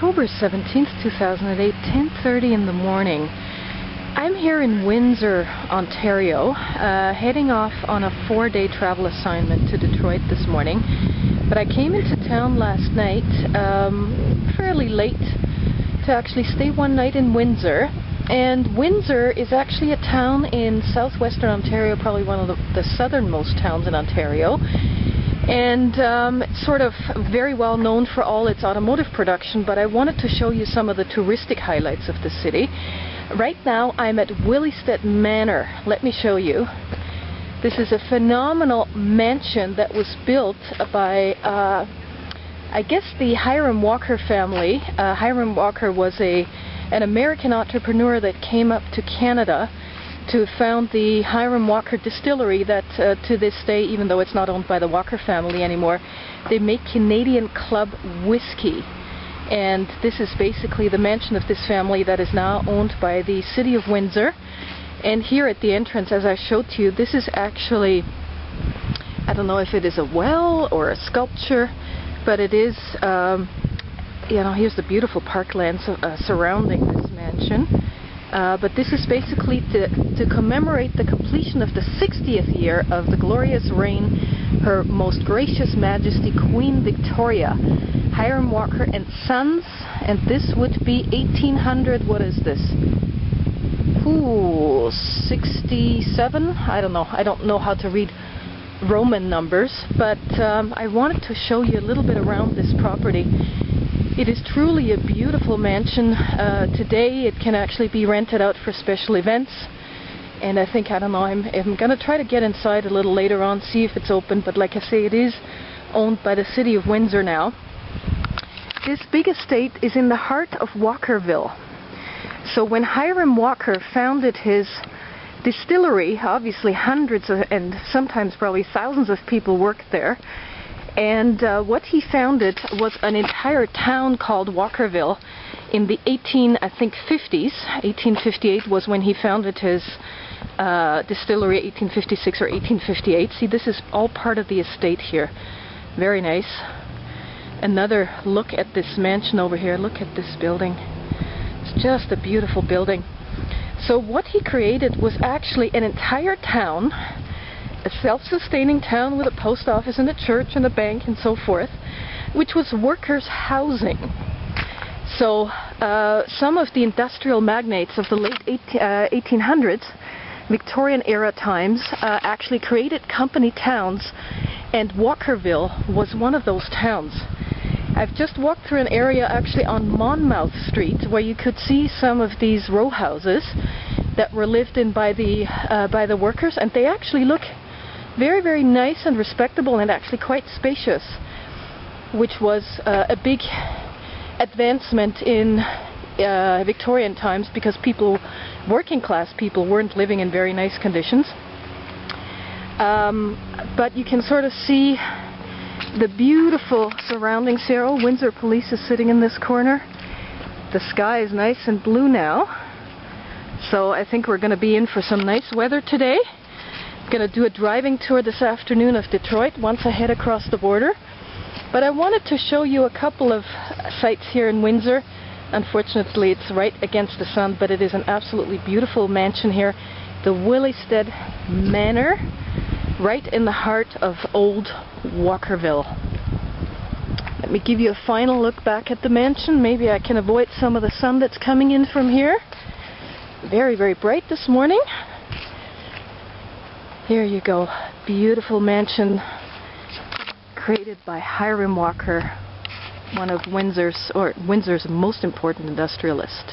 October 17th, 2008, 10:30 in the morning. I'm here in Windsor, Ontario, heading off on a 4-day travel assignment to Detroit this morning. But I came into town last night, fairly late, to actually stay one night in Windsor. And Windsor is actually a town in southwestern Ontario, probably one of the southernmost towns in Ontario. And it's sort of very well known for all its automotive production, but I wanted to show you some of the touristic highlights of the city. Right now I'm at Willistead Manor. Let me show you. This is a phenomenal mansion that was built by, I guess, the Hiram Walker family. Hiram Walker was an American entrepreneur that came up to Canada to found the Hiram Walker distillery that to this day, even though it's not owned by the Walker family anymore, they make Canadian club whiskey. And this is basically the mansion of this family that is now owned by the city of Windsor. And here at the entrance, as I showed to you, this is actually, I don't know if it is a well or a sculpture, but it is, you know, here's the beautiful parklands surrounding this mansion. But this is basically to commemorate the completion of the 60th year of the glorious reign, Her Most Gracious Majesty Queen Victoria, Hiram Walker and Sons, and this would be 1800, what is this? Ooh, 67? I don't know. I don't know how to read Roman numbers, but I wanted to show you a little bit around this property. It is truly a beautiful mansion. Today it can actually be rented out for special events, and I think, I don't know, I'm going to try to get inside a little later on, see if it's open, but like I say, it is owned by the city of Windsor now. This big estate is in the heart of Walkerville. So when Hiram Walker founded his distillery, obviously hundreds of, and sometimes probably thousands of people worked there. And what he founded was an entire town called Walkerville in the 50s. 1858 was when he founded his distillery, 1856 or 1858. See, this is all part of the estate here. Very nice. Another look at this mansion over here. Look at this building. It's just a beautiful building. So what he created was actually an entire town, a self-sustaining town with a post office and a church and a bank and so forth, which was workers' housing. So some of the industrial magnates of the late 1800s, Victorian era times, actually created company towns, and Walkerville was one of those towns. I've just walked through an area actually on Monmouth Street where you could see some of these row houses that were lived in by the workers, and they actually look very, very nice and respectable and actually quite spacious, which was a big advancement in Victorian times, because people, working class people, weren't living in very nice conditions. But you can sort of see the beautiful surroundings here. Oh, Windsor Police is sitting in this corner. The sky is nice and blue now, so I think we're going to be in for some nice weather today. Going to do a driving tour this afternoon of Detroit once I head across the border. But I wanted to show you a couple of sites here in Windsor. Unfortunately, it's right against the sun, but it is an absolutely beautiful mansion here. The Willistead Manor, right in the heart of old Walkerville. Let me give you a final look back at the mansion. Maybe I can avoid some of the sun that's coming in from here. Very, very bright this morning. Here you go. Beautiful mansion created by Hiram Walker, one of Windsor's most important industrialists.